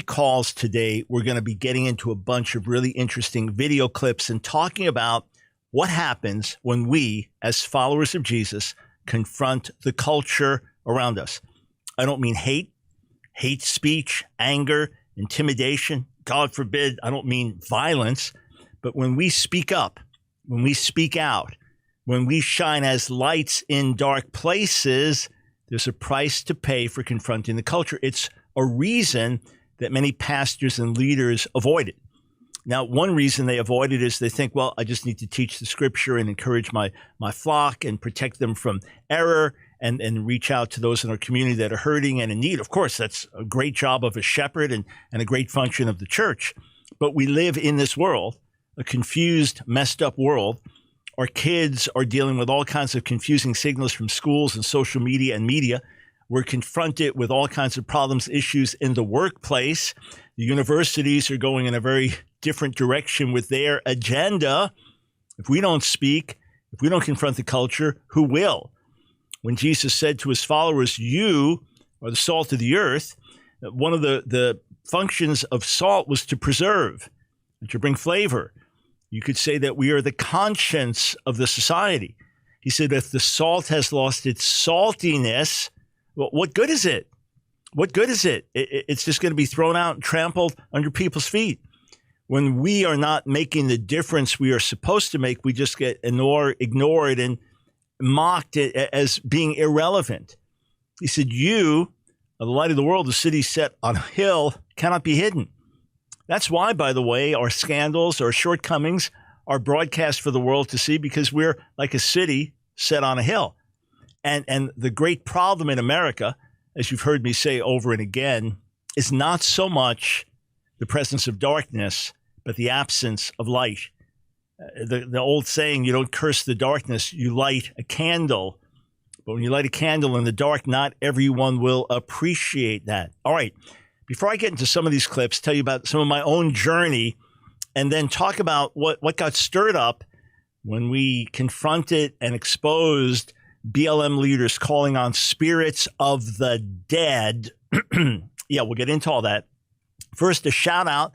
calls today, we're going to be getting into a bunch of really interesting video clips and talking about what happens when we, as followers of Jesus, confront the culture around us. I don't mean hate speech, anger, intimidation. God forbid, I don't mean violence. But when we speak up, when we speak out, when we shine as lights in dark places, there's a price to pay for confronting the culture. It's a reason that many pastors and leaders avoid it. Now, one reason they avoid it is they think, well, I just need to teach the scripture and encourage my flock and protect them from error and reach out to those in our community that are hurting and in need. Of course, that's a great job of a shepherd and a great function of the church. But we live in this world, a confused, messed up world. Our kids are dealing with all kinds of confusing signals from schools and social media and media. We're confronted with all kinds of problems, issues in the workplace. The universities are going in a very different direction with their agenda. If we don't speak, if we don't confront the culture, who will? When Jesus said to his followers, you are the salt of the earth, one of the functions of salt was to preserve and to bring flavor. You could say that we are the conscience of the society. He said, if the salt has lost its saltiness, well, what good is it? What good is it? It's just going to be thrown out and trampled under people's feet. When we are not making the difference we are supposed to make, we just get ignored and mocked as being irrelevant. He said, you are the light of the world. The city set on a hill cannot be hidden. That's why, by the way, our scandals, our shortcomings are broadcast for the world to see, because we're like a city set on a hill. And the great problem in America, as you've heard me say over and again, is not so much the presence of darkness, but the absence of light. The old saying, you don't curse the darkness, you light a candle. But when you light a candle in the dark, not everyone will appreciate that. All right, before I get into some of these clips, tell you about some of my own journey, and then talk about what got stirred up when we confronted and exposed BLM leaders calling on spirits of the dead. Yeah, we'll get into all that. First, a shout out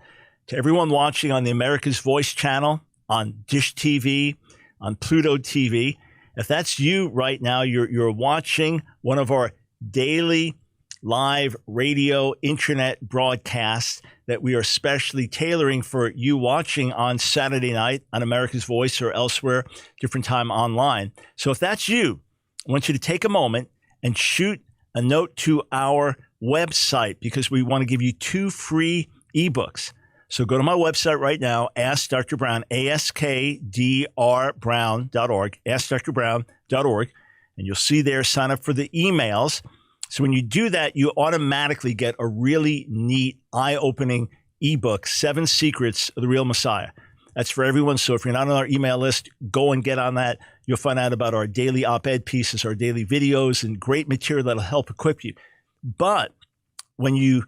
to everyone watching on the America's Voice channel, on Dish TV, on Pluto TV. If that's you right now, you're watching one of our daily live radio internet broadcasts that we are specially tailoring for you watching on Saturday night on America's Voice or elsewhere, different time online. So if that's you, I want you to take a moment and shoot a note to our website, because we want to give you 2 free ebooks. So go to my website right now, Ask Dr. Brown, askdrbrown.org, askdrbrown.org, and you'll see there, sign up for the emails. So when you do that, you automatically get a really neat, eye-opening ebook, 7 Secrets of the Real Messiah. That's for everyone. So if you're not on our email list, go and get on that. You'll find out about our daily op-ed pieces, our daily videos, and great material that'll help equip you. But when you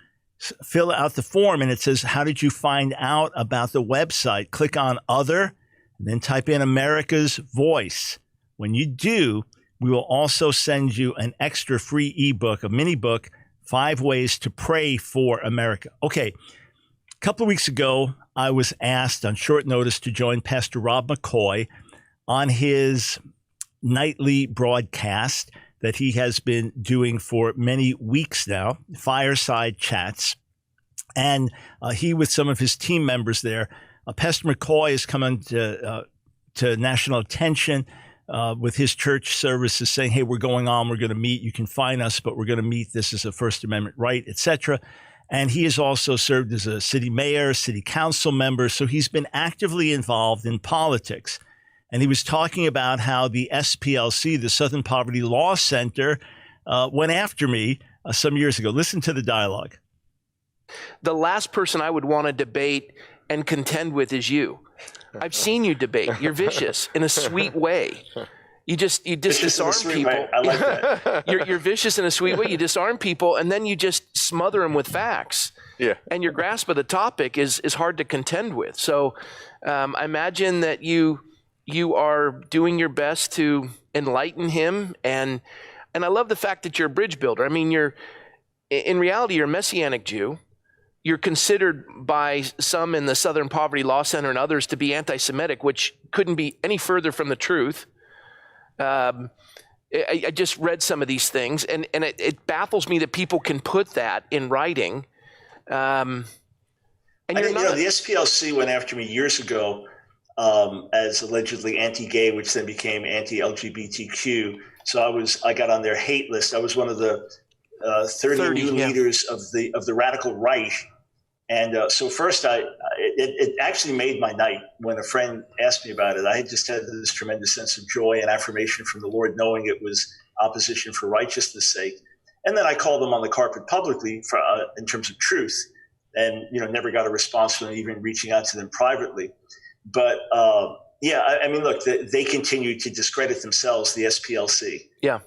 fill out the form and it says, how did you find out about the website? Click on Other, and then type in America's Voice. When you do, we will also send you an extra free ebook, a mini book, 5 Ways to Pray for America. Okay, a couple of weeks ago, I was asked on short notice to join Pastor Rob McCoy on his nightly broadcast that he has been doing for many weeks now, Fireside Chats. And he, with some of his team members there, Pastor McCoy is coming to national attention with his church services, saying, hey, we're going on, we're going to meet, you can find us, but we're going to meet, this is a First Amendment right, etc. And he has also served as a city mayor, city council member, so he's been actively involved in politics. And he was talking about how the SPLC, the Southern Poverty Law Center, went after me some years ago. Listen to the dialogue. The last person I would want to debate and contend with is you. I've seen you debate. You're vicious in a sweet way. You just disarm people. Way. I like that. You're vicious in a sweet way. You disarm people, and then you just smother them with facts. Yeah. And your grasp of the topic is hard to contend with. So I imagine that you are doing your best to enlighten him, and I love the fact that you're a bridge builder. I mean, in reality, you're a Messianic Jew you're considered by some in the Southern Poverty Law Center and others to be anti-Semitic, which couldn't be any further from the truth. I just read some of these things, and it baffles me that people can put that in writing. And I think, the SPLC went after me years ago as allegedly anti-gay, which then became anti-LGBTQ. So I got on their hate list. I was one of the 30 new leaders of the radical right. And so first, it actually made my night when a friend asked me about it. I had just had this tremendous sense of joy and affirmation from the Lord, knowing it was opposition for righteousness' sake. And then I called them on the carpet publicly in terms of truth, and never got a response from them, even reaching out to them privately. But I mean, look, they continue to discredit themselves, the SPLC. Yeah.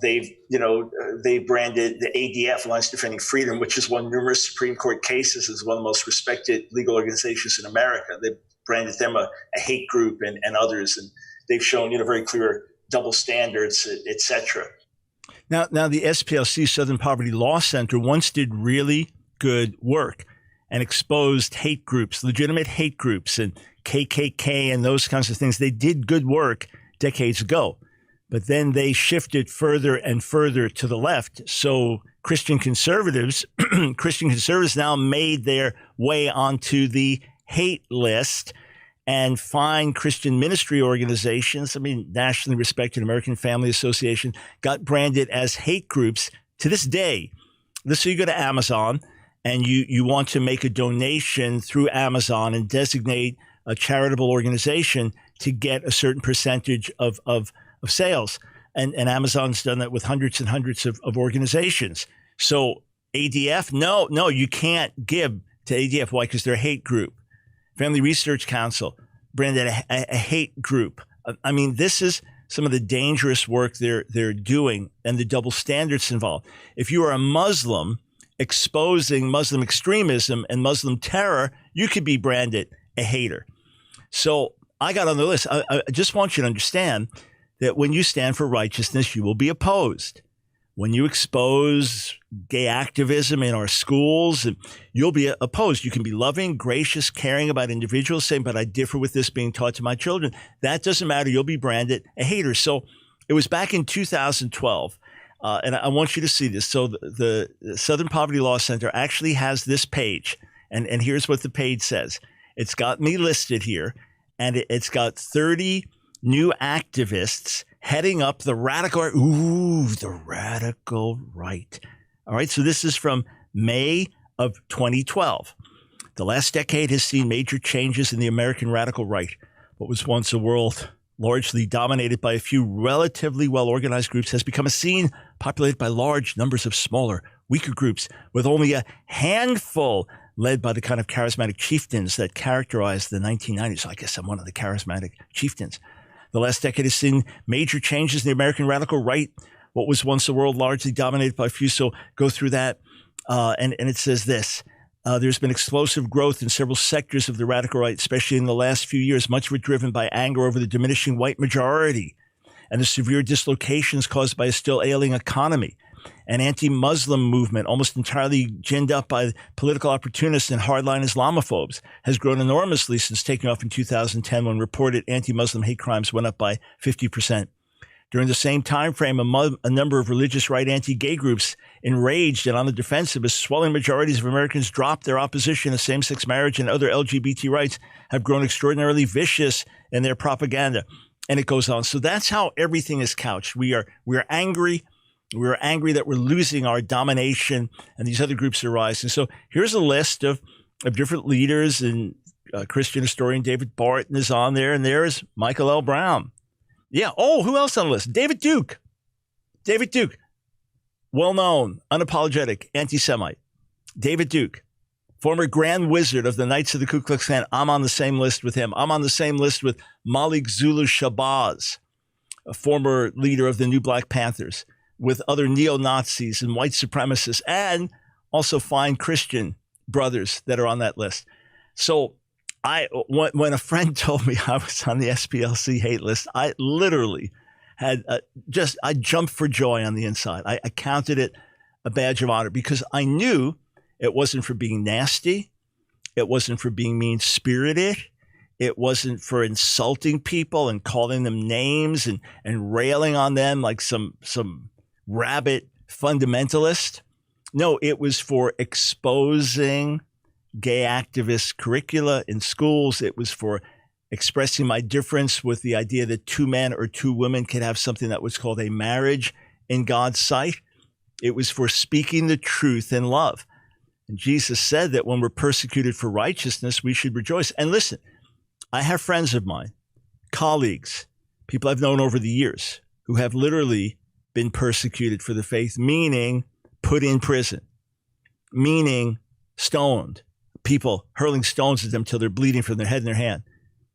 They've branded the ADF, Alliance Defending Freedom, which has won numerous Supreme Court cases, as one of the most respected legal organizations in America. They've branded them a hate group and others, and they've shown very clear double standards, et cetera. Now the SPLC, Southern Poverty Law Center, once did really good work and exposed hate groups, legitimate hate groups, and KKK and those kinds of things. They did good work decades ago, but then they shifted further and further to the left. So Christian conservatives now made their way onto the hate list, and find Christian ministry organizations, nationally respected American Family Association, got branded as hate groups to this day. So you go to Amazon and you want to make a donation through Amazon and designate a charitable organization to get a certain percentage of sales. And Amazon's done that with hundreds and hundreds of organizations. So ADF, no, you can't give to ADF. Why? Because they're a hate group. Family Research Council branded a hate group. This is some of the dangerous work they're doing and the double standards involved. If you are a Muslim exposing Muslim extremism and Muslim terror, you could be branded a hater. So I got on the list. I just want you to understand that when you stand for righteousness, you will be opposed. When you expose gay activism in our schools, you'll be opposed. You can be loving, gracious, caring about individuals, saying, but I differ with this being taught to my children. That doesn't matter. You'll be branded a hater. So it was back in 2012, and I want you to see this. So the Southern Poverty Law Center actually has this page, and here's what the page says. It's got me listed here, and it's got 30 new activists heading up the radical right. All right, so this is from May of 2012. The last decade has seen major changes in the American radical right. What was once a world largely dominated by a few relatively well-organized groups has become a scene populated by large numbers of smaller, weaker groups with only a handful led by the kind of charismatic chieftains that characterized the 1990s. So I guess I'm one of the charismatic chieftains. The last decade has seen major changes in the American radical right. What was once a world largely dominated by a few. So go through that. And it says this. There's been explosive growth in several sectors of the radical right, especially in the last few years, much of it driven by anger over the diminishing white majority and the severe dislocations caused by a still ailing economy. An anti-Muslim movement, almost entirely ginned up by political opportunists and hardline Islamophobes, has grown enormously since taking off in 2010 when reported anti-Muslim hate crimes went up by 50%. During the same time frame, a number of religious right anti-gay groups, enraged and on the defensive as swelling majorities of Americans dropped their opposition to same-sex marriage and other LGBT rights, have grown extraordinarily vicious in their propaganda. And it goes on. So that's how everything is couched. We are angry. We're angry that we're losing our domination and these other groups are rising. So here's a list of different leaders, and Christian historian David Barton is on there, and there is Michael L. Brown. Yeah. Oh, who else on the list? David Duke. Well-known, unapologetic, anti-Semite. David Duke, former Grand Wizard of the Knights of the Ku Klux Klan. I'm on the same list with him. I'm on the same list with Malik Zulu Shabazz, a former leader of the New Black Panthers, with other neo-Nazis and white supremacists, and also fine Christian brothers that are on that list. So when a friend told me I was on the SPLC hate list, I literally had I jumped for joy on the inside. I counted it a badge of honor because I knew It wasn't for being nasty. It wasn't for being mean-spirited. It wasn't for insulting people and calling them names and railing on them like some rabid fundamentalist. No, it was for exposing gay activist curricula in schools. It was for expressing my difference with the idea that two men or two women could have something that was called a marriage in God's sight. It was for speaking the truth in love. And Jesus said that when we're persecuted for righteousness, we should rejoice. And listen, I have friends of mine, colleagues, people I've known over the years who have literally been persecuted for the faith, meaning put in prison, meaning stoned, people hurling stones at them till they're bleeding from their head and their hand,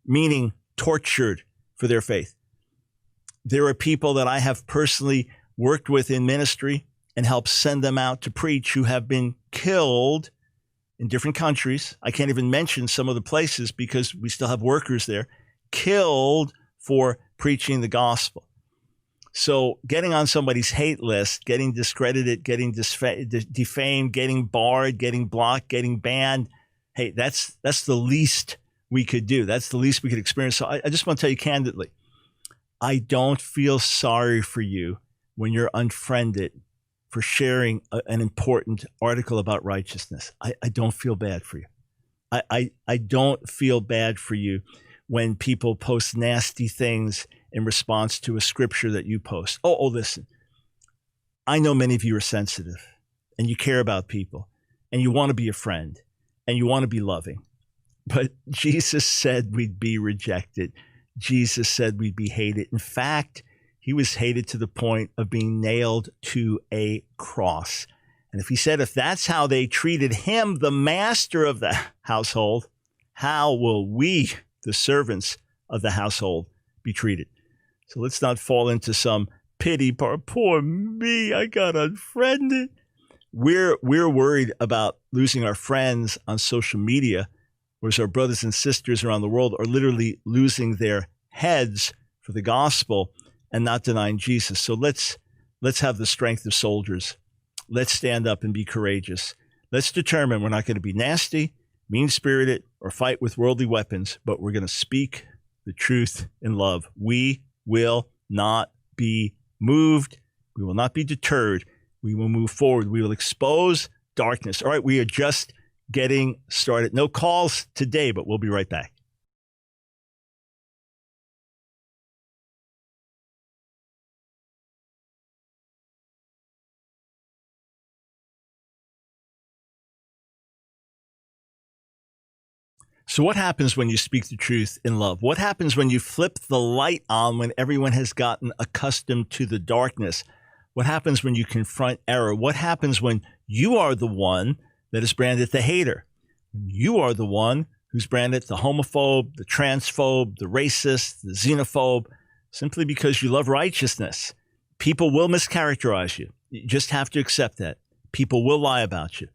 meaning tortured for their faith. There are people that I have personally worked with in ministry and helped send them out to preach who have been killed in different countries. I can't even mention some of the places because we still have workers there, killed for preaching the gospel. So getting on somebody's hate list, getting discredited, getting defamed, getting barred, getting blocked, getting banned, hey, that's the least we could do. That's the least we could experience. So I just want to tell you candidly, I don't feel sorry for you when you're unfriended for sharing an important article about righteousness. I don't feel bad for you. I don't feel bad for you when people post nasty things in response to a scripture that you post. Oh, listen, I know many of you are sensitive and you care about people and you want to be a friend and you want to be loving. But Jesus said we'd be rejected. Jesus said we'd be hated. In fact, he was hated to the point of being nailed to a cross. And if that's how they treated him, the master of the household, how will we, the servants of the household, be treated? So let's not fall into some pity. Poor me, I got unfriended. We're worried about losing our friends on social media, whereas our brothers and sisters around the world are literally losing their heads for the gospel and not denying Jesus. So let's have the strength of soldiers. Let's stand up and be courageous. Let's determine we're not going to be nasty, mean-spirited, or fight with worldly weapons, but we're going to speak the truth in love. We will not be moved. We will not be deterred. We will move forward. We will expose darkness. All right, we are just getting started. No calls today, but we'll be right back. So what happens when you speak the truth in love? What happens when you flip the light on when everyone has gotten accustomed to the darkness? What happens when you confront error? What happens when you are the one that is branded the hater? You are the one who's branded the homophobe, the transphobe, the racist, the xenophobe, simply because you love righteousness. People will mischaracterize you. You just have to accept that. People will lie about you.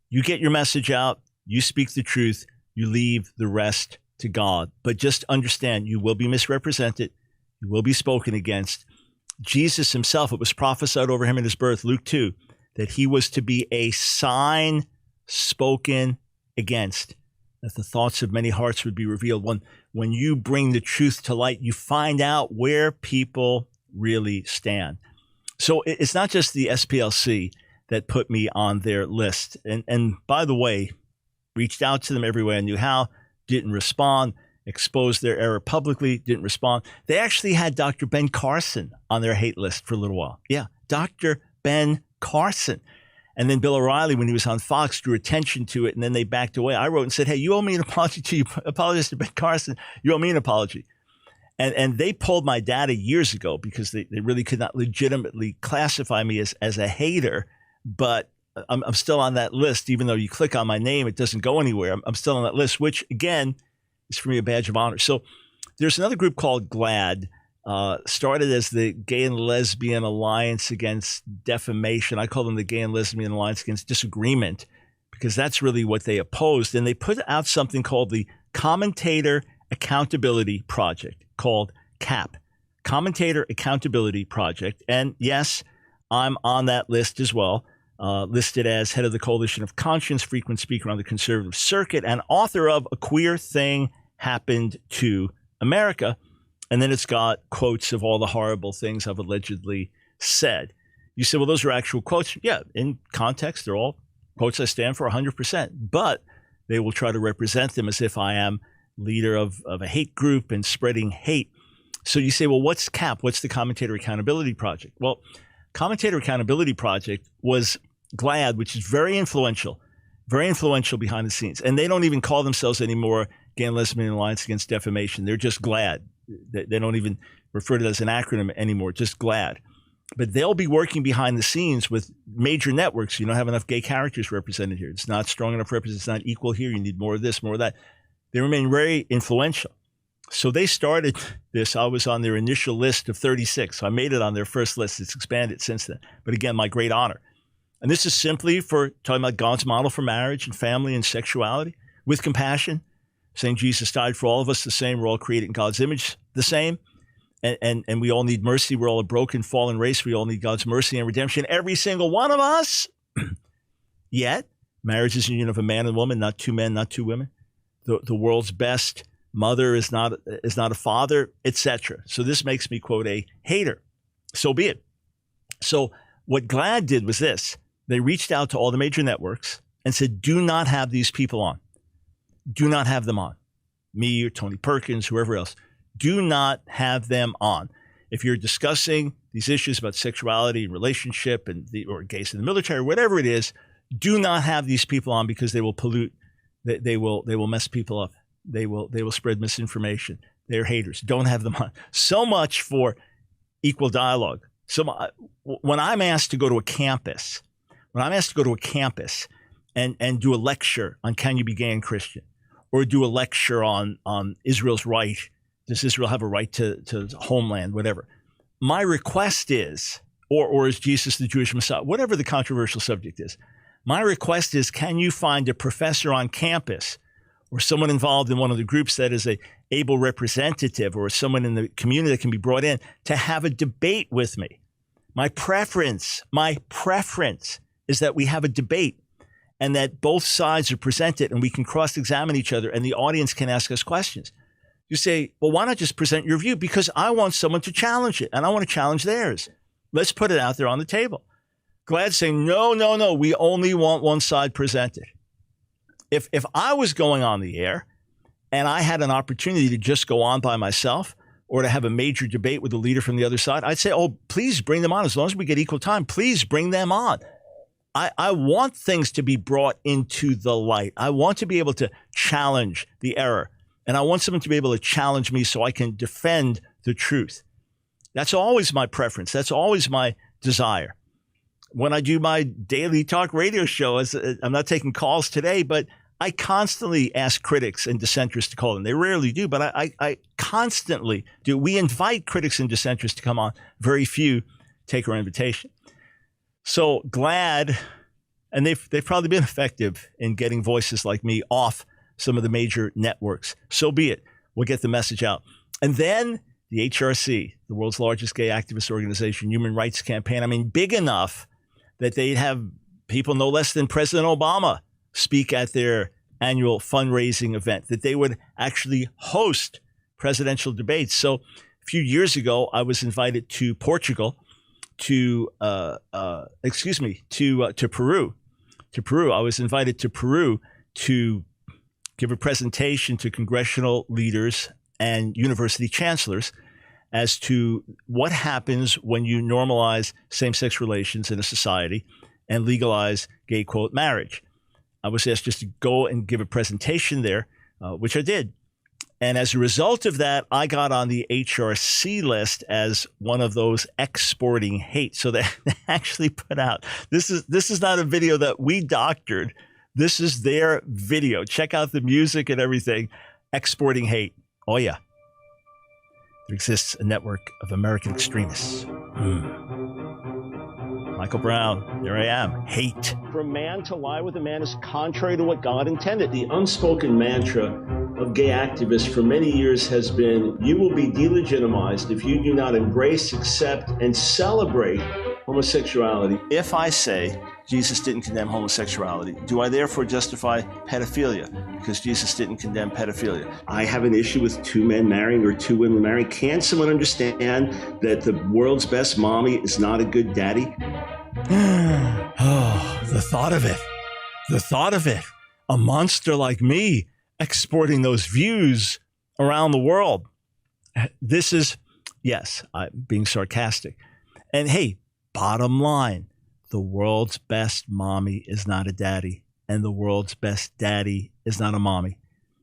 You get your message out. You speak the truth. You leave the rest to God. But just understand, you will be misrepresented. You will be spoken against. Jesus himself, it was prophesied over him in his birth, Luke 2, that he was to be a sign spoken against, that the thoughts of many hearts would be revealed. When you bring the truth to light, you find out where people really stand. So it's not just the SPLC that put me on their list. And by the way, reached out to them every way I knew how, didn't respond, exposed their error publicly, didn't respond. They actually had Dr. Ben Carson on their hate list for a little while. Yeah, Dr. Ben Carson. And then Bill O'Reilly, when he was on Fox, drew attention to it, and then they backed away. I wrote and said, hey, you owe me an apology to you. Apologize to Ben Carson. You owe me an apology. And they pulled my data years ago because they really could not legitimately classify me as a hater, but I'm still on that list. Even though you click on my name, it doesn't go anywhere. I'm still on that list, which, again, is for me a badge of honor. So there's another group called GLAAD, started as the Gay and Lesbian Alliance Against Defamation. I call them the Gay and Lesbian Alliance Against Disagreement because that's really what they opposed. And they put out something called the Commentator Accountability Project, called CAP, Commentator Accountability Project. And yes, I'm on that list as well. listed as head of the Coalition of Conscience, frequent speaker on the conservative circuit, and author of A Queer Thing Happened to America. And then it's got quotes of all the horrible things I've allegedly said. You say, well, those are actual quotes. Yeah, in context, they're all quotes I stand for 100%. But they will try to represent them as if I am leader of a hate group and spreading hate. So you say, well, what's CAP? What's the Commentator Accountability Project? Well, Commentator Accountability Project was GLAAD, which is very influential behind the scenes. And they don't even call themselves anymore Gay and Lesbian Alliance Against Defamation. They're just GLAAD. They don't even refer to it as an acronym anymore, just GLAAD. But they'll be working behind the scenes with major networks. You don't have enough gay characters represented here. It's not strong enough representation. It's not equal here. You need more of this, more of that. They remain very influential. So they started this. I was on their initial list of 36. So I made it on their first list. It's expanded since then. But again, my great honor. And this is simply for talking about God's model for marriage and family and sexuality with compassion, saying Jesus died for all of us the same. We're all created in God's image the same. And we all need mercy. We're all a broken, fallen race. We all need God's mercy and redemption, every single one of us. Yet, marriage is a union of a man and woman, not two men, not two women. The world's best mother is not a father, etc. So this makes me, quote, a hater. So be it. So what GLAAD did was this. They reached out to all the major networks and said, do not have these people on. Do not have them on. Me or Tony Perkins, whoever else. Do not have them on. If you're discussing these issues about sexuality and relationship or gays in the military, whatever it is, do not have these people on because they will pollute. They will mess people up. They will spread misinformation. They're haters. Don't have them on. So much for equal dialogue. So when I'm asked to go to a campus, and do a lecture on can you be gay and Christian, or do a lecture on Israel's right, does Israel have a right to homeland, whatever. My request is, or is Jesus the Jewish Messiah, whatever the controversial subject is, my request is, can you find a professor on campus or someone involved in one of the groups that is a able representative or someone in the community that can be brought in to have a debate with me. My preference is that we have a debate and that both sides are presented and we can cross-examine each other and the audience can ask us questions. You say, well, why not just present your view? Because I want someone to challenge it and I want to challenge theirs. Let's put it out there on the table. GLAAD saying, no, we only want one side presented. If I was going on the air and I had an opportunity to just go on by myself or to have a major debate with a leader from the other side, I'd say, oh, please bring them on. As long as we get equal time, please bring them on. I want things to be brought into the light. I want to be able to challenge the error. And I want someone to be able to challenge me so I can defend the truth. That's always my preference. That's always my desire. When I do my daily talk radio show, I'm not taking calls today, but I constantly ask critics and dissenters to call in. They rarely do, but I constantly do. We invite critics and dissenters to come on. Very few take our invitation. So GLAAD, and they've probably been effective in getting voices like me off some of the major networks. So be it. We'll get the message out. And then the HRC, the world's largest gay activist organization, human rights campaign. I mean, big enough that they'd have people no less than President Obama speak at their annual fundraising event, that they would actually host presidential debates. So a few years ago, I was invited to Portugal, to Peru. I was invited to Peru to give a presentation to congressional leaders and university chancellors as to what happens when you normalize same-sex relations in a society and legalize gay, quote, marriage. I was asked just to go and give a presentation there, which I did. And as a result of that, I got on the HRC list as one of those exporting hate. So they actually put out, this is not a video that we doctored. This is their video. Check out the music and everything. Exporting hate. Oh, yeah. There exists a network of American extremists. Michael Brown, there I am. Hate. For a man to lie with a man is contrary to what God intended. The unspoken mantra of gay activists for many years has been, you will be delegitimized if you do not embrace, accept, and celebrate homosexuality. If I say Jesus didn't condemn homosexuality, do I therefore justify pedophilia because Jesus didn't condemn pedophilia? I have an issue with two men marrying or two women marrying. Can someone understand that the world's best mommy is not a good daddy? Oh, the thought of it. The thought of it. A monster like me exporting those views around the world. This is, yes, I'm being sarcastic. And hey, bottom line, the world's best mommy is not a daddy, and the world's best daddy is not a mommy.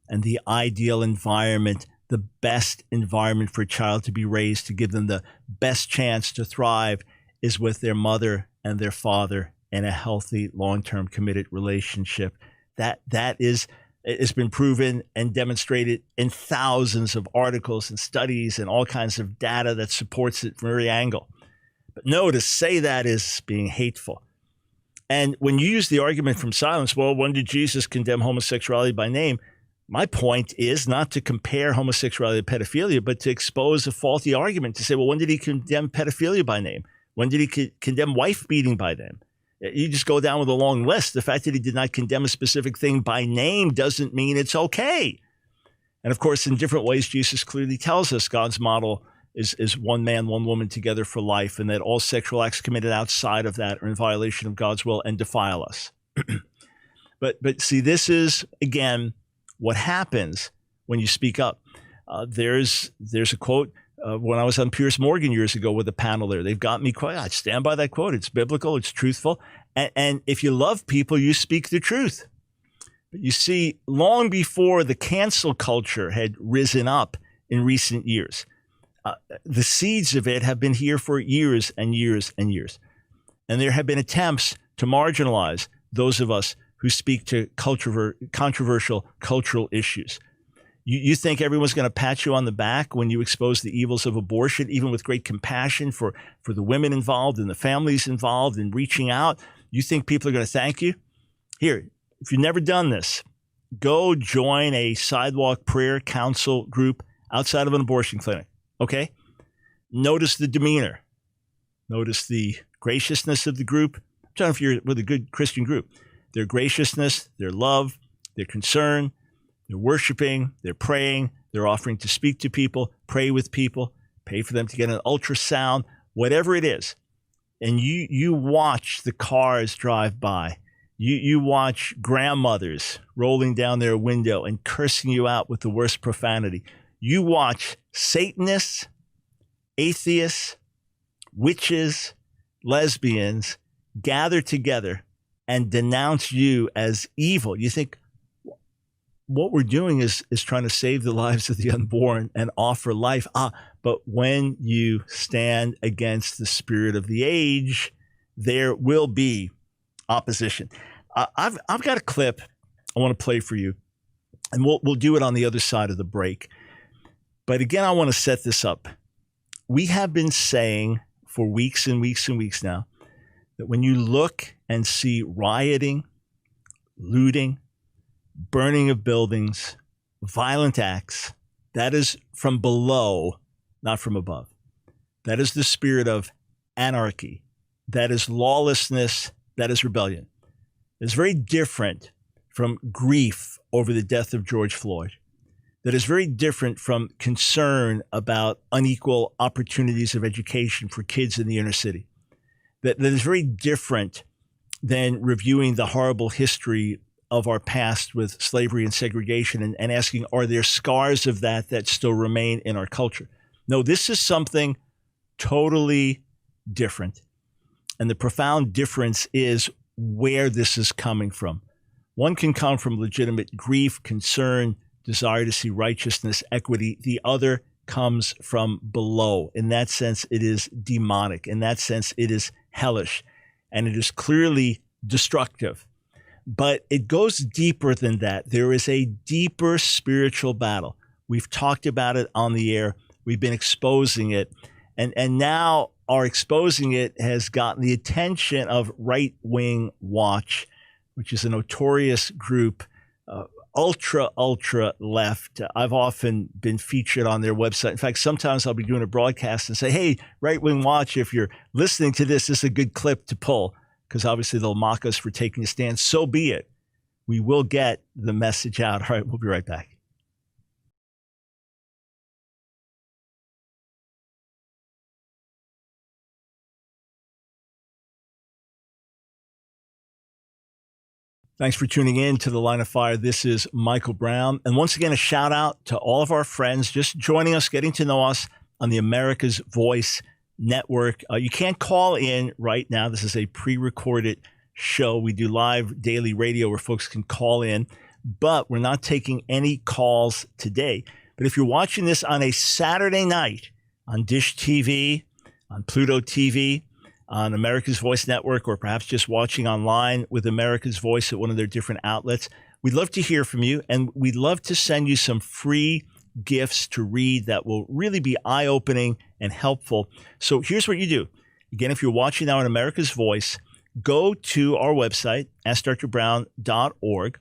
And the ideal environment, the best environment for a child to be raised, to give them the best chance to thrive, is with their mother and their father in a healthy, long-term committed relationship. That is, it's been proven and demonstrated in thousands of articles and studies and all kinds of data that supports it from every angle. But no, to say that is being hateful. And when you use the argument from silence, well, when did Jesus condemn homosexuality by name? My point is not to compare homosexuality to pedophilia, but to expose a faulty argument to say, well, when did he condemn pedophilia by name? When did he condemn wife beating by name? You just go down with a long list. The fact that he did not condemn a specific thing by name doesn't mean it's okay. And of course, in different ways, Jesus clearly tells us God's model is one man, one woman together for life, and that all sexual acts committed outside of that are in violation of God's will and defile us. But see, this is, again, what happens when you speak up. There's a quote when I was on Piers Morgan years ago with a panel there. They've got me quite, I stand by that quote. It's biblical, it's truthful. And if you love people, you speak the truth. But you see, long before the cancel culture had risen up in recent years, the seeds of it have been here for years and years and years. And there have been attempts to marginalize those of us who speak to controversial cultural issues. You think everyone's going to pat you on the back when you expose the evils of abortion, even with great compassion for the women involved and the families involved in reaching out? You think people are going to thank you? Here, if you've never done this, go join a sidewalk prayer council group outside of an abortion clinic, okay? Notice the demeanor. Notice the graciousness of the group. I'm trying if you're with a good Christian group. Their graciousness, their love, their concern. They're worshiping, they're praying, they're offering to speak to people, pray with people, pay for them to get an ultrasound, whatever it is. And you watch the cars drive by. You watch grandmothers rolling down their window and cursing you out with the worst profanity. You watch Satanists, atheists, witches, lesbians gather together and denounce you as evil. You think, what we're doing is trying to save the lives of the unborn and offer life. But when you stand against the spirit of the age, there will be opposition. I've got a clip I want to play for you, and we'll do it on the other side of the break. But again, I want to set this up. We have been saying for weeks and weeks and weeks now that when you look and see rioting, looting, burning of buildings, violent acts, that is from below, not from above. That is the spirit of anarchy. That is lawlessness. That is rebellion. It's very different from grief over the death of George Floyd. That is very different from concern about unequal opportunities of education for kids in the inner city. That is very different than reviewing the horrible history of our past with slavery and segregation and asking, are there scars of that still remain in our culture? No, this is something totally different. And the profound difference is where this is coming from. One can come from legitimate grief, concern, desire to see righteousness, equity. The other comes from below. In that sense, it is demonic. In that sense, it is hellish. And it is clearly destructive. But it goes deeper than that. There is a deeper spiritual battle. We've talked about it on the air. We've been exposing it. And now our exposing it has gotten the attention of Right Wing Watch, which is a notorious group ultra left. I've often been featured on their website. In fact, sometimes I'll be doing a broadcast and say, hey, Right Wing Watch, if you're listening to this is a good clip to pull, because obviously they'll mock us for taking a stand. So be it. We will get the message out. All right, we'll be right back. Thanks for tuning in to The Line of Fire. This is Michael Brown. And once again, a shout out to all of our friends just joining us, getting to know us on the America's Voice Network. You can't call in right now. This is a pre-recorded show. We do live daily radio where folks can call in, but we're not taking any calls today. But if you're watching this on a Saturday night on Dish TV, on Pluto TV, on America's Voice Network, or perhaps just watching online with America's Voice at one of their different outlets, we'd love to hear from you, and we'd love to send you some free gifts to read that will really be eye-opening and helpful. So here's what you do. Again, if you're watching now on America's Voice, go to our website, AskDrBrown.org,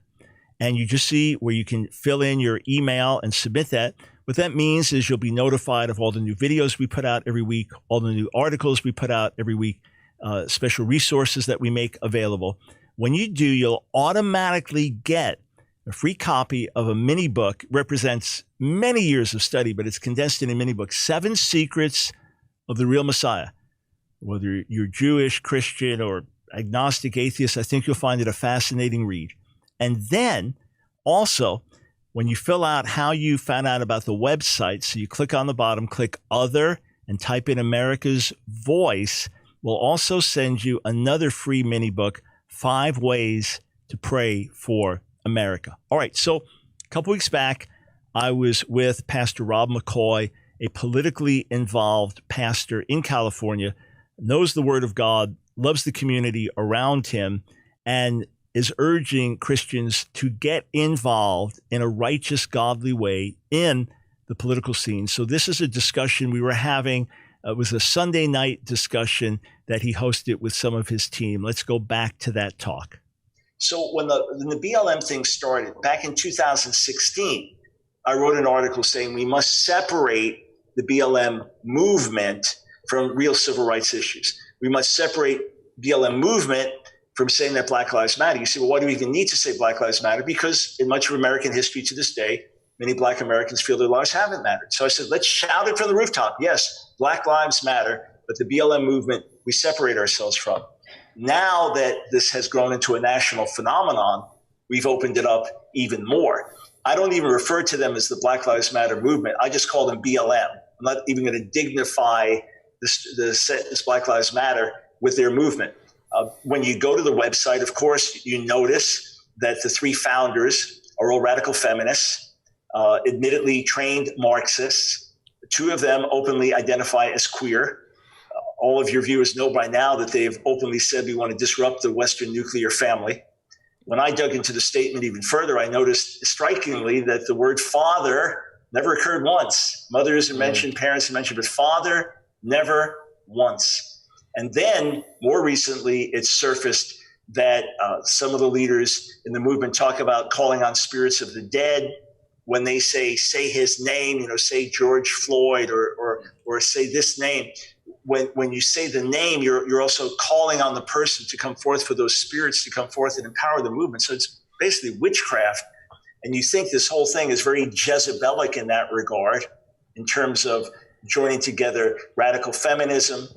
and you just see where you can fill in your email and submit that. What that means is you'll be notified of all the new videos we put out every week, all the new articles we put out every week, special resources that we make available. When you do, you'll automatically get a free copy of a mini book. Represents many years of study, but it's condensed in a mini book, 7 Secrets of the Real Messiah. Whether you're Jewish, Christian, or agnostic, atheist, I think you'll find it a fascinating read. And then also, when you fill out how you found out about the website, so you click on the bottom, click Other, and type in America's Voice, we'll also send you another free mini book, 5 Ways to Pray for America. All right, so a couple weeks back, I was with Pastor Rob McCoy, a politically involved pastor in California, knows the Word of God, loves the community around him, and is urging Christians to get involved in a righteous, godly way in the political scene. So this is a discussion we were having. It was a Sunday night discussion that he hosted with some of his team. Let's go back to that talk. So when the BLM thing started back in 2016, I wrote an article saying we must separate the BLM movement from real civil rights issues. We must separate BLM movement from saying that Black Lives Matter. You say, well, why do we even need to say Black Lives Matter? Because in much of American history to this day, many Black Americans feel their lives haven't mattered. So I said, let's shout it from the rooftop. Yes, Black Lives Matter, but the BLM movement, we separate ourselves from. Now that this has grown into a national phenomenon, we've opened it up even more. I don't even refer to them as the Black Lives Matter movement. I just call them BLM. I'm not even going to dignify this Black Lives Matter with their movement. When you go to the website, of course, you notice that the 3 founders are all radical feminists, admittedly trained Marxists. 2 of them openly identify as queer. All of your viewers know by now that they've openly said we want to disrupt the Western nuclear family. When I dug into the statement even further, I noticed strikingly that the word father never occurred once. Mother isn't mentioned, parents are mentioned, but father never once. And then more recently, it surfaced that some of the leaders in the movement talk about calling on spirits of the dead. When they say his name, say George Floyd or say this name. When you say the name, you're also calling on the person to come forth, for those spirits to come forth and empower the movement. So it's basically witchcraft. And you think this whole thing is very Jezebelic in that regard, in terms of joining together radical feminism,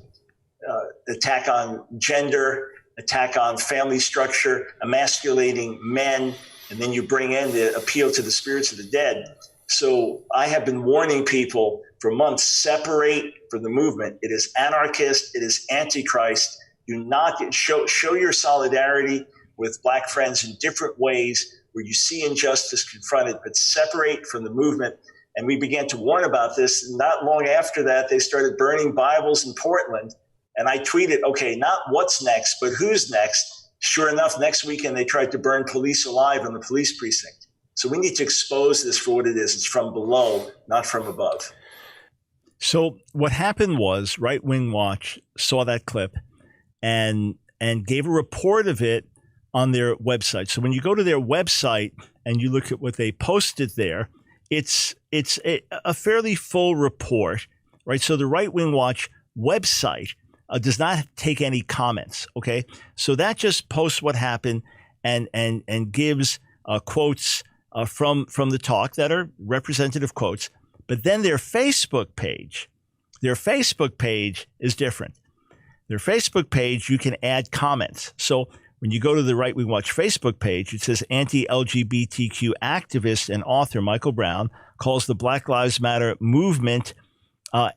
attack on gender, attack on family structure, emasculating men, and then you bring in the appeal to the spirits of the dead. So I have been warning people for months, separate from the movement. It is anarchist. It is antichrist. Do not show your solidarity with Black friends in different ways where you see injustice confronted, but separate from the movement. And we began to warn about this. Not long after that, they started burning Bibles in Portland. And I tweeted, okay, not what's next, but who's next? Sure enough, next weekend, they tried to burn police alive in the police precinct. So we need to expose this for what it is. It's from below, not from above. So what happened was Right Wing Watch saw that clip and gave a report of it on their website. So when you go to their website and you look at what they posted there, it's a fairly full report, right? So the Right Wing Watch website does not take any comments, okay? So that just posts what happened and gives quotes from the talk that are representative quotes. But then their Facebook page is different. Their Facebook page, you can add comments. So when you go to the Right Wing Watch Facebook page, it says anti-LGBTQ activist and author Michael Brown calls the Black Lives Matter movement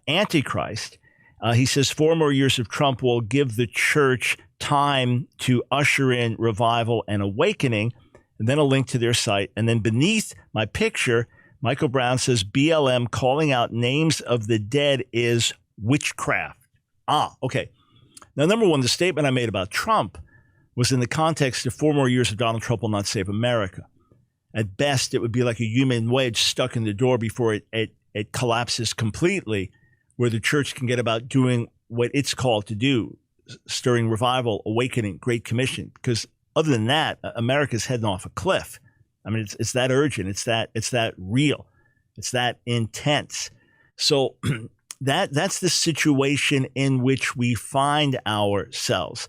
antichrist. He says 4 more years of Trump will give the church time to usher in revival and awakening, and then a link to their site. And then beneath my picture, Michael Brown says BLM calling out names of the dead is witchcraft. Okay. Now, number one, the statement I made about Trump was in the context of 4 more years of Donald Trump will not save America. At best, it would be like a human wedge stuck in the door before it collapses completely, where the church can get about doing what it's called to do, stirring revival, awakening, Great Commission. Because other than that, America's heading off a cliff. I mean, it's that urgent. It's that real. It's that intense. So that's the situation in which we find ourselves.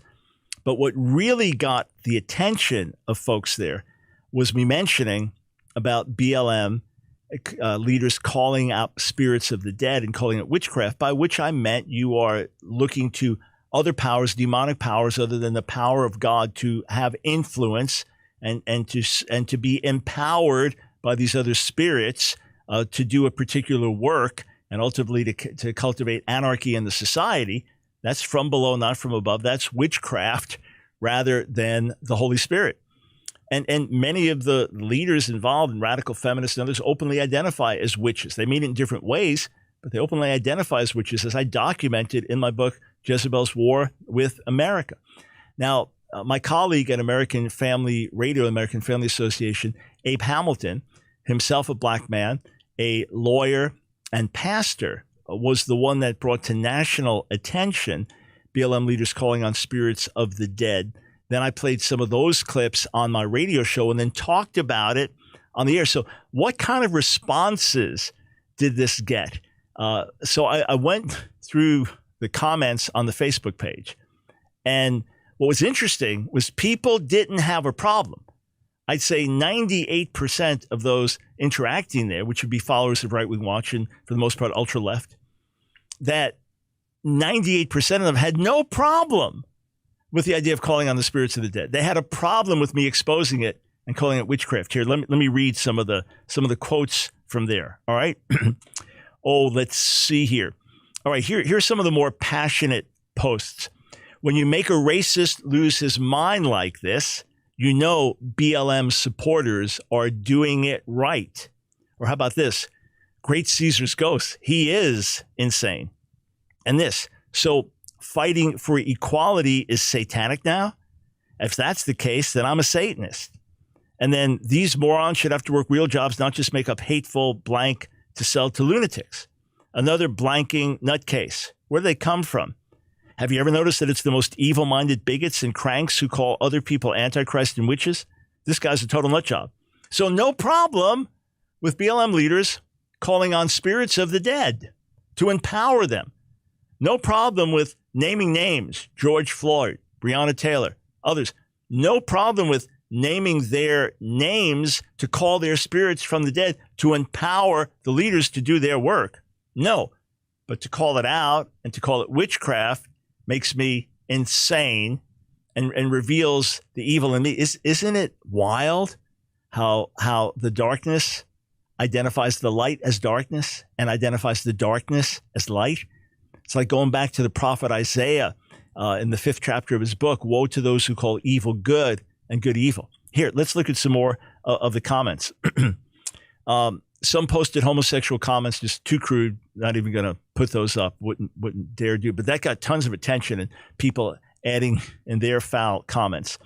But what really got the attention of folks there was me mentioning about BLM leaders calling out spirits of the dead and calling it witchcraft, by which I meant you are looking to other powers, demonic powers, other than the power of God to have influence and to be empowered by these other spirits to do a particular work and ultimately to cultivate anarchy in the society. That's from below, not from above. That's witchcraft rather than the Holy Spirit. And many of the leaders involved in radical feminists and others openly identify as witches. They mean it in different ways, but they openly identify as witches, as I documented in my book, Jezebel's War with America. Now, my colleague at American Family Radio, American Family Association, Abe Hamilton, himself a black man, a lawyer and pastor, was the one that brought to national attention BLM leaders calling on spirits of the dead. Then I played some of those clips on my radio show and then talked about it on the air. So what kind of responses did this get? So I went through the comments on the Facebook page. And what was interesting was people didn't have a problem. I'd say 98% of those interacting there, which would be followers of Right Wing Watch and for the most part ultra left, that 98% of them had no problem with the idea of calling on the spirits of the dead. They had a problem with me exposing it and calling it witchcraft. Here, let me read some of the quotes from there. All right. Let's see here. All right, here's some of the more passionate posts. When you make a racist lose his mind like this, you know BLM supporters are doing it right. Or how about this? Great Caesar's ghost. He is insane. And this. So fighting for equality is satanic now? If that's the case, then I'm a Satanist. And then these morons should have to work real jobs, not just make up hateful blank to sell to lunatics. Another blanking nutcase. Where do they come from? Have you ever noticed that it's the most evil-minded bigots and cranks who call other people antichrist and witches? This guy's a total nut job. So no problem with BLM leaders calling on spirits of the dead to empower them. No problem with naming names, George Floyd, Breonna Taylor, others. No problem with naming their names to call their spirits from the dead to empower the leaders to do their work. No, but to call it out and to call it witchcraft makes me insane and reveals the evil in me. Isn't it wild how the darkness identifies the light as darkness and identifies the darkness as light? It's like going back to the prophet Isaiah in the 5th chapter of his book, woe to those who call evil good and good evil. Here, let's look at some more of the comments. Some posted homosexual comments, just too crude, not even going to put those up, wouldn't dare do. But that got tons of attention and people adding in their foul comments.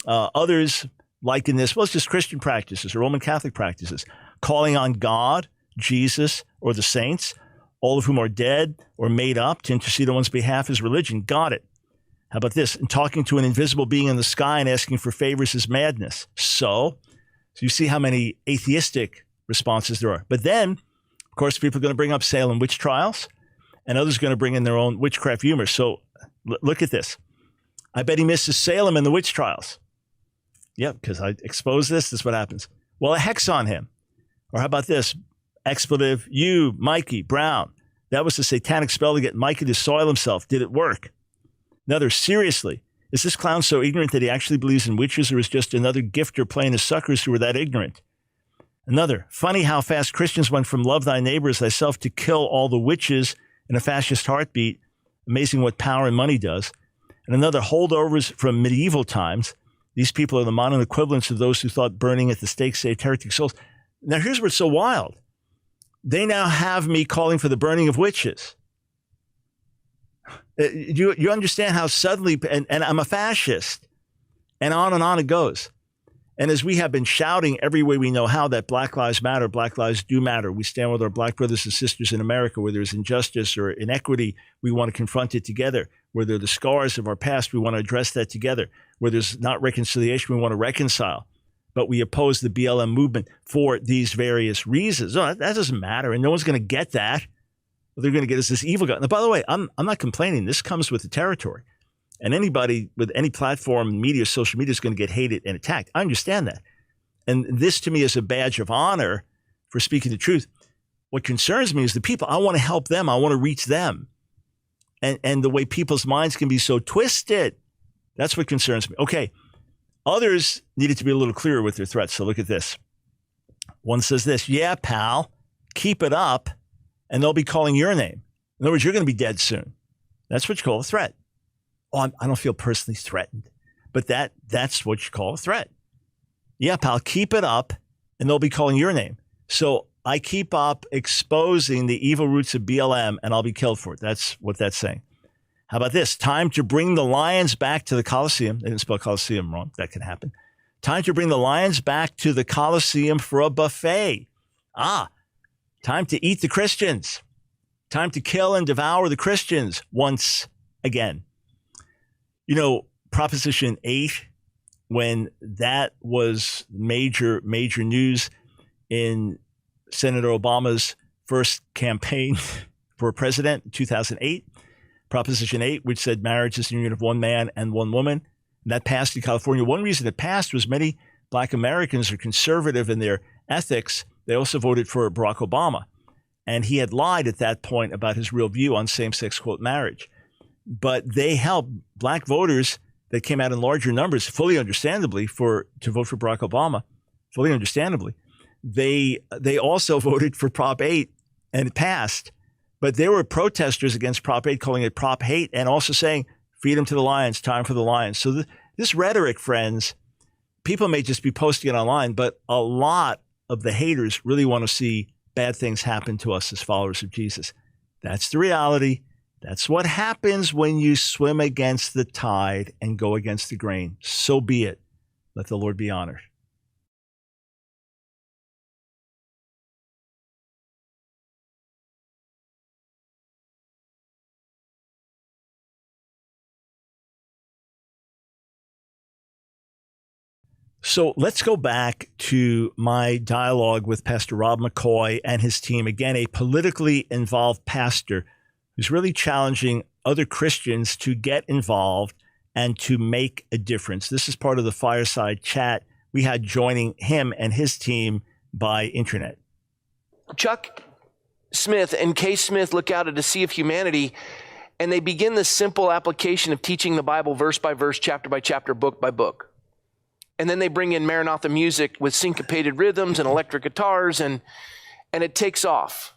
Others liken this, well, it's just Christian practices or Roman Catholic practices, calling on God, Jesus, or the saints, all of whom are dead or made up to intercede on one's behalf is religion. Got it. How about this? And talking to an invisible being in the sky and asking for favors is madness. So So you see how many atheistic responses there are. But then, of course, people are going to bring up Salem witch trials, and others are going to bring in their own witchcraft humor. So look at this. I bet he misses Salem and the witch trials. Yep, because I expose this. This is what happens. Well, a hex on him. Or how about this? Expletive, you, Mikey, Brown. That was a satanic spell to get Mikey to soil himself. Did it work? Another, seriously, is this clown so ignorant that he actually believes in witches, or is just another gifter playing his suckers who are that ignorant? Another, funny how fast Christians went from love thy neighbor as thyself to kill all the witches in a fascist heartbeat. Amazing what power and money does. And another, holdovers from medieval times. These people are the modern equivalents of those who thought burning at the stake saved heretic souls. Now, here's what's so wild. They now have me calling for the burning of witches. You understand how suddenly, and I'm a fascist, and on it goes. And as we have been shouting every way we know how that Black Lives Matter, Black Lives do matter. We stand with our Black brothers and sisters in America. Where there's injustice or inequity, we want to confront it together. Where there are the scars of our past, we want to address that together. Where there's not reconciliation, we want to reconcile. But we oppose the BLM movement for these various reasons. Oh, that doesn't matter, and no one's going to get that. What they're going to get is this evil guy. Now, by the way, I'm not complaining. This comes with the territory. And anybody with any platform, media, social media is going to get hated and attacked. I understand that. And this to me is a badge of honor for speaking the truth. What concerns me is the people. I want to help them. I want to reach them. And the way people's minds can be so twisted. That's what concerns me. Okay. Others needed to be a little clearer with their threats. So look at this. One says this, yeah, pal, keep it up, and they'll be calling your name. In other words, you're going to be dead soon. That's what you call a threat. Oh, I don't feel personally threatened, but that's what you call a threat. Yeah, pal, keep it up, and they'll be calling your name. So I keep up exposing the evil roots of BLM, and I'll be killed for it. That's what that's saying. How about this? Time to bring the lions back to the Coliseum. They didn't spell Coliseum wrong. That can happen. Time to bring the lions back to the Coliseum for a buffet. Time to eat the Christians. Time to kill and devour the Christians once again. You know, Proposition 8, when that was major news in Senator Obama's first campaign for president in 2008, Proposition 8, which said marriage is the union of one man and one woman, and that passed in California. One reason it passed was many Black Americans are conservative in their ethics. They also voted for Barack Obama, and he had lied at that point about his real view on same-sex, quote, marriage. But they helped Black voters that came out in larger numbers, fully understandably, to vote for Barack Obama, fully understandably. They also voted for Prop 8, and it passed. But there were protesters against Prop 8, calling it Prop Hate, and also saying, feed them to the lions, time for the lions. So this rhetoric, friends, people may just be posting it online, but a lot of the haters really want to see bad things happen to us as followers of Jesus. That's the reality. That's what happens when you swim against the tide and go against the grain. So be it. Let the Lord be honored. So let's go back to my dialogue with Pastor Rob McCoy and his team. Again, a politically involved pastor who's really challenging other Christians to get involved and to make a difference. This is part of the fireside chat we had joining him and his team by internet. Chuck Smith and Kay Smith look out at a sea of humanity, and they begin the simple application of teaching the Bible verse by verse, chapter by chapter, book by book. And then they bring in Maranatha music with syncopated rhythms and electric guitars, and it takes off.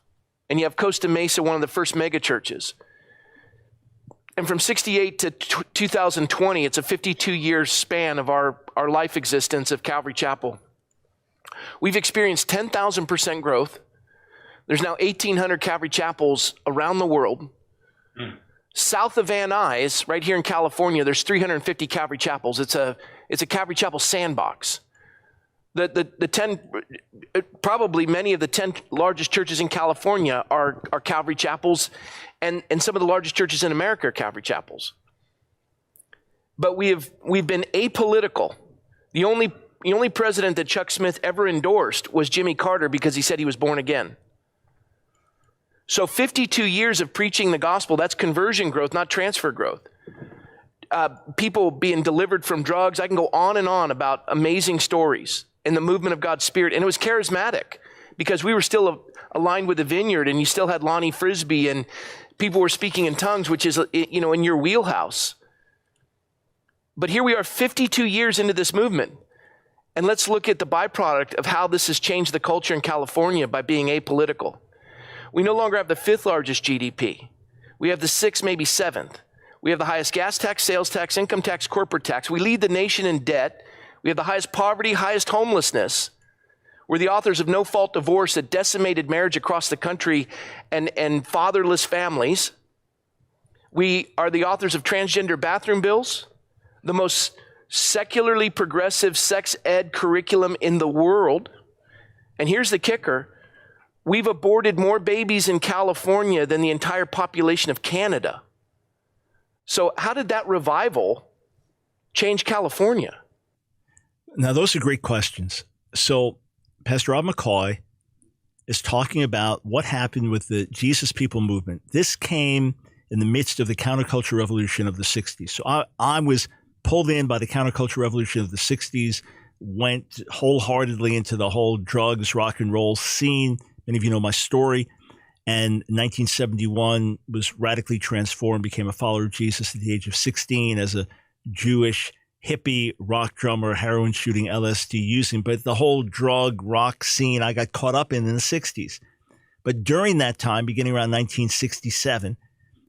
And you have Costa Mesa, one of the first mega churches. And from 68 to 2020, it's a 52-year span of our life existence of Calvary Chapel. We've experienced 10,000% growth. There's now 1,800 Calvary Chapels around the world. South of Van Nuys, right here in California, there's 350 Calvary Chapels. It's a Calvary Chapel sandbox. Probably many of the 10 largest churches in California are Calvary Chapels, and some of the largest churches in America are Calvary Chapels. But we've been apolitical. The only president that Chuck Smith ever endorsed was Jimmy Carter because he said he was born again. So 52 years of preaching the gospel, that's conversion growth, not transfer growth. People being delivered from drugs. I can go on and on about amazing stories in the movement of God's Spirit. And it was charismatic because we were still aligned with the vineyard, and you still had Lonnie Frisbee, and people were speaking in tongues, which is, in your wheelhouse. But here we are 52 years into this movement. And let's look at the byproduct of how this has changed the culture in California by being apolitical. We no longer have the 5th largest GDP. We have the 6th, maybe 7th. We have the highest gas tax, sales tax, income tax, corporate tax. We lead the nation in debt. We have the highest poverty, highest homelessness. We're the authors of no-fault divorce that decimated marriage across the country and fatherless families. We are the authors of transgender bathroom bills, the most secularly progressive sex ed curriculum in the world. And here's the kicker. We've aborted more babies in California than the entire population of Canada. So how did that revival change California? Now, those are great questions. So Pastor Rob McCoy is talking about what happened with the Jesus People movement. This came in the midst of the counterculture revolution of the 60s. So I was pulled in by the counterculture revolution of the 60s, went wholeheartedly into the whole drugs, rock and roll scene. Many of you know my story. And 1971 was radically transformed, became a follower of Jesus at the age of 16 as a Jewish hippie rock drummer, heroin shooting, LSD using. But the whole drug rock scene I got caught up in the 60s. But during that time, beginning around 1967,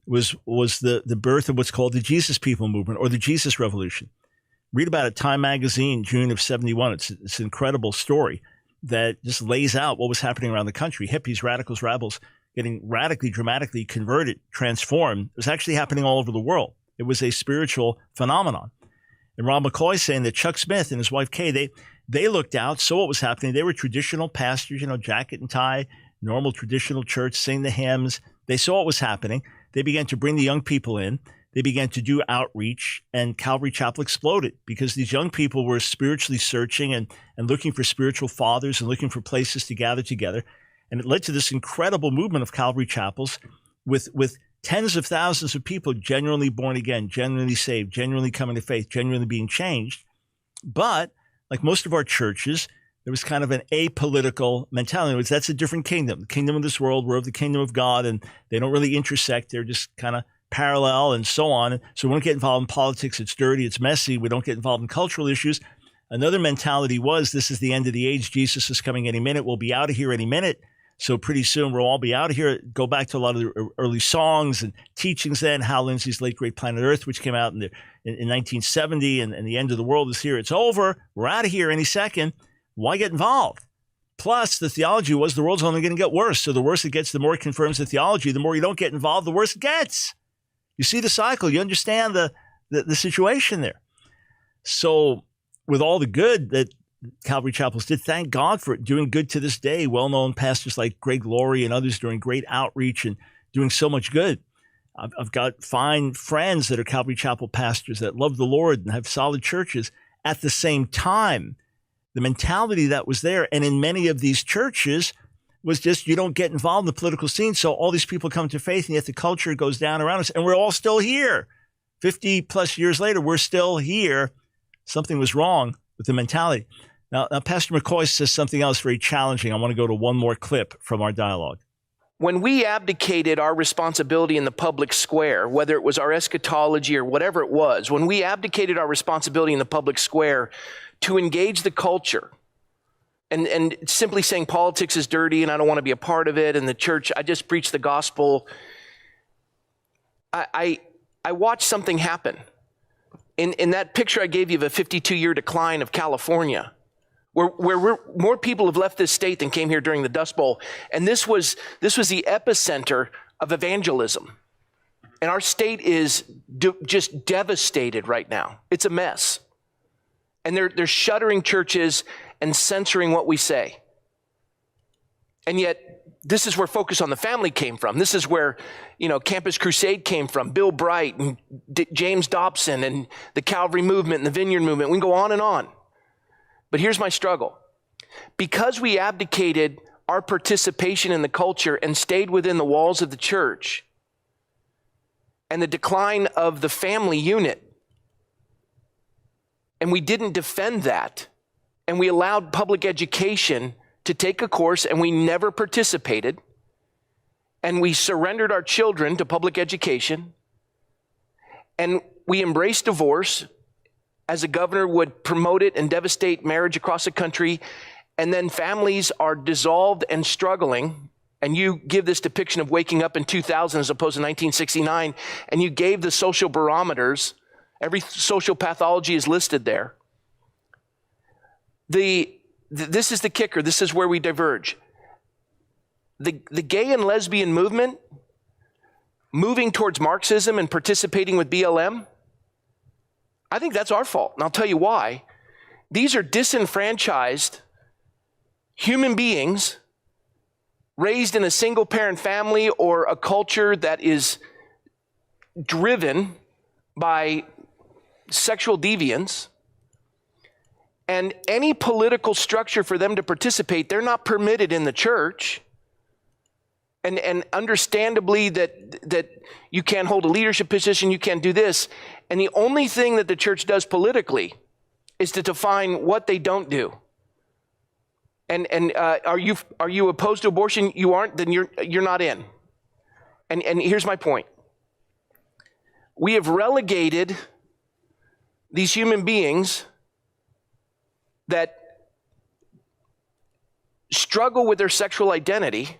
was the birth of what's called the Jesus People movement or the Jesus Revolution. Read about it, Time Magazine, June of 71. It's an incredible story that just lays out what was happening around the country. Hippies, radicals, rebels getting radically, dramatically converted, transformed. It was actually happening all over the world. It was a spiritual phenomenon. And Rob McCoy saying that Chuck Smith and his wife Kay, they looked out, saw what was happening. They were traditional pastors, jacket and tie, normal traditional church, sing the hymns. They saw what was happening. They began to bring the young people in. They began to do outreach, and Calvary Chapel exploded because these young people were spiritually searching and looking for spiritual fathers and looking for places to gather together. And it led to this incredible movement of Calvary Chapels with tens of thousands of people genuinely born again, genuinely saved, genuinely coming to faith, genuinely being changed. But like most of our churches, there was kind of an apolitical mentality. In other words, that's a different kingdom. The kingdom of this world, we're of the kingdom of God, and they don't really intersect. They're just kind of parallel and so on. So we don't get involved in politics. It's dirty. It's messy. We don't get involved in cultural issues. Another mentality was this is the end of the age. Jesus is coming any minute. We'll be out of here any minute. So pretty soon we'll all be out of here. Go back to a lot of the early songs and teachings then. Hal Lindsey's late great Planet Earth, which came out in 1970, and the end of the world is here. It's over. We're out of here any second. Why get involved? Plus, the theology was the world's only going to get worse. So the worse it gets, the more it confirms the theology. The more you don't get involved, the worse it gets. You see the cycle. You understand the situation there. So with all the good that Calvary Chapels did, thank God for it, doing good to this day. Well-known pastors like Greg Laurie and others doing great outreach and doing so much good. I've got fine friends that are Calvary Chapel pastors that love the Lord and have solid churches. At the same time, the mentality that was there, and in many of these churches, was just you don't get involved in the political scene, so all these people come to faith, and yet the culture goes down around us, and we're all still here. 50 plus years later, we're still here. Something was wrong with the mentality. Now, Pastor McCoy says something else very challenging. I want to go to one more clip from our dialogue. When we abdicated our responsibility in the public square, whether it was our eschatology or whatever it was, when we abdicated our responsibility in the public square to engage the culture and simply saying politics is dirty and I don't want to be a part of it, and the church, I just preach the gospel, I watched something happen. In that picture I gave you of a 52-year decline of California, where more people have left this state than came here during the Dust Bowl. And this was the epicenter of evangelism. And our state is just devastated right now. It's a mess. And they're shuttering churches and censoring what we say. And yet, this is where Focus on the Family came from. This is where, Campus Crusade came from. Bill Bright and James Dobson and the Calvary movement and the Vineyard movement. We can go on and on. But here's my struggle. Because we abdicated our participation in the culture and stayed within the walls of the church, and the decline of the family unit, and we didn't defend that, and we allowed public education to take a course, and we never participated, and we surrendered our children to public education, and we embraced divorce as a governor would promote it and devastate marriage across the country, and then families are dissolved and struggling, and you give this depiction of waking up in 2000 as opposed to 1969, and you gave the social barometers. Every social pathology is listed there. This is the kicker. This is where we diverge. The gay and lesbian movement, moving towards Marxism and participating with BLM, I think that's our fault, and I'll tell you why. These are disenfranchised human beings raised in a single-parent family or a culture that is driven by sexual deviance, and any political structure for them to participate, they're not permitted in the church. And understandably that you can't hold a leadership position, you can't do this. And the only thing that the church does politically is to define what they don't do. And are you opposed to abortion? You aren't, then you're not in. And here's my point. We have relegated these human beings that struggle with their sexual identity,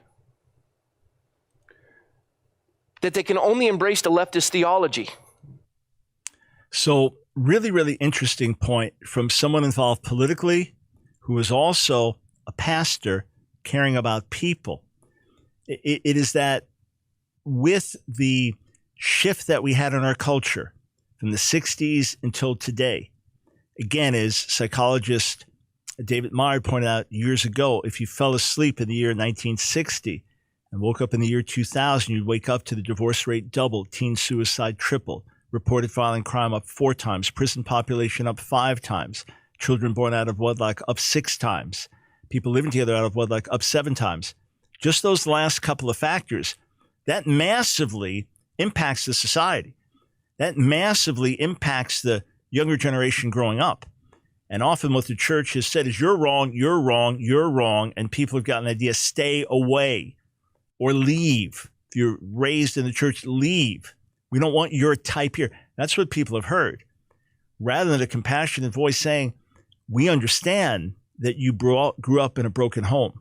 that they can only embrace the leftist theology. So really, really interesting point from someone involved politically who is also a pastor caring about people. It is that with the shift that we had in our culture from the 60s until today, again, as psychologist David Meyer pointed out years ago, if you fell asleep in the year 1960 and woke up in the year 2000, you'd wake up to the divorce rate doubled, teen suicide tripled, reported violent crime up 4 times, prison population up 5 times, children born out of wedlock up 6 times, people living together out of wedlock up 7 times. Just those last couple of factors, that massively impacts the society. That massively impacts the younger generation growing up. And often what the church has said is, you're wrong, you're wrong, you're wrong. And people have gotten an idea, stay away or leave. If you're raised in the church, leave. We don't want your type here. That's what people have heard. Rather than a compassionate voice saying, we understand that you grew up in a broken home.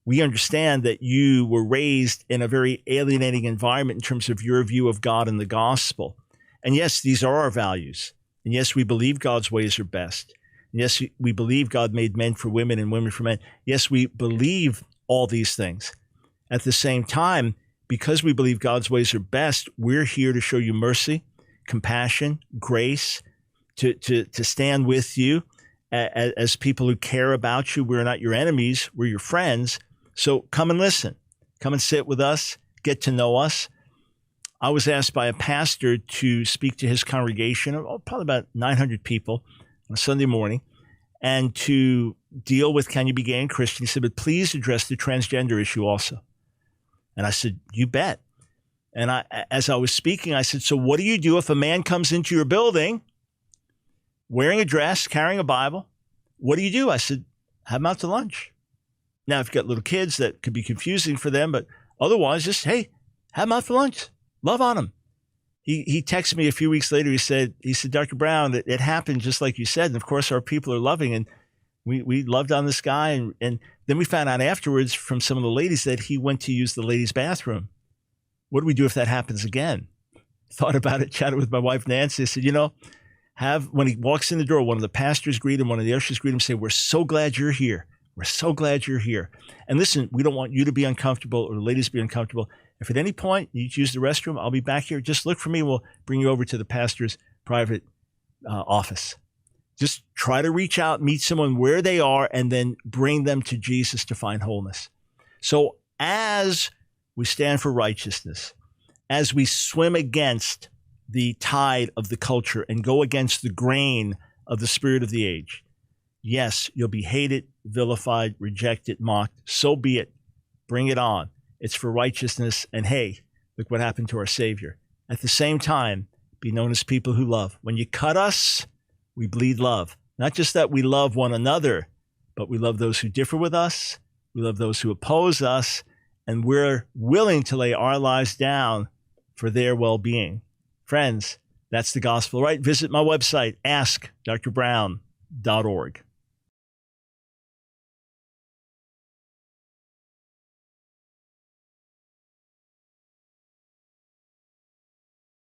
We understand that you were raised in a very alienating environment in terms of your view of God and the gospel. And yes, these are our values. And yes, we believe God's ways are best. And yes, we believe God made men for women and women for men. Yes, we believe all these things. At the same time, because we believe God's ways are best, we're here to show you mercy, compassion, grace, to stand with you as people who care about you. We're not your enemies, we're your friends. So come and listen. Come and sit with us, get to know us. I was asked by a pastor to speak to his congregation, probably about 900 people, on a Sunday morning, and to deal with can you be gay and Christian. He said, but please address the transgender issue also. And I said, you bet. And as I was speaking, I said, so what do you do if a man comes into your building wearing a dress, carrying a Bible? What do you do? I said, have him out to lunch. Now, if you've got little kids, that could be confusing for them, but otherwise, just, hey, have him out for lunch. Love on him. He texted me a few weeks later. He said, Dr. Brown, it happened just like you said. And of course, our people are loving. And we loved on this guy. And then we found out afterwards from some of the ladies that he went to use the ladies' bathroom. What do we do if that happens again? Thought about it, chatted with my wife, Nancy. I said, when he walks in the door, one of the pastors greet him, one of the ushers greet him, say, we're so glad you're here. We're so glad you're here. And listen, we don't want you to be uncomfortable or the ladies to be uncomfortable. If at any point you use the restroom, I'll be back here. Just look for me. We'll bring you over to the pastor's private office. Just try to reach out, meet someone where they are, and then bring them to Jesus to find wholeness. So as we stand for righteousness, as we swim against the tide of the culture and go against the grain of the spirit of the age, Yes, you'll be hated, vilified, rejected, mocked. So be it. Bring it on. It's for righteousness. And hey, look what happened to our Savior. At the same time, be known as people who love. When you cut us, we bleed love. Not just that we love one another, but we love those who differ with us. We love those who oppose us. And we're willing to lay our lives down for their well-being. Friends, that's the gospel, right? Visit my website, askdrbrown.org.